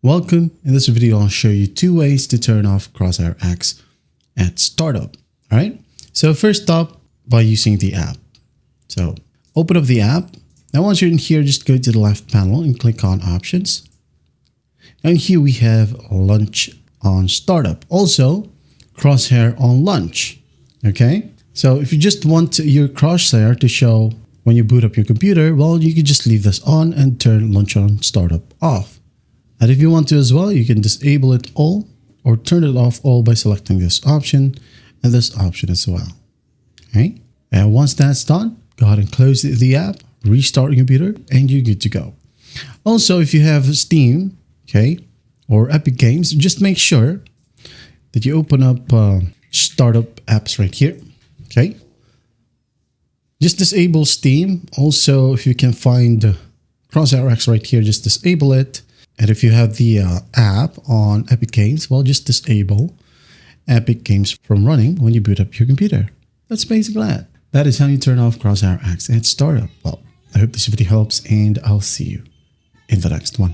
Welcome. In this video, I'll show you 2 ways to turn off Crosshair X at startup. All right. So first up, by using the app. So open up the app. Now once you're in here, just go to the left panel and click on options. And here we have launch on startup. Also Crosshair on launch. Okay. So if you just want your Crosshair to show when you boot up your computer, well, you can just leave this on and turn launch on startup off. And if you want to as well, you can disable it all or turn it off all by selecting this option and this option as well. Okay. And once that's done, go ahead and close the app, restart your computer, and you're good to go. Also, if you have Steam, okay, or Epic Games, just make sure that you open up startup apps right here. Okay. Just disable Steam. Also, if you can find Crosshair X right here, just disable it. And if you have the app on Epic Games, well, just disable Epic Games from running when you boot up your computer. That's basically it. That is how you turn off Crosshair X at startup. Well, I hope this video helps, and I'll see you in the next one.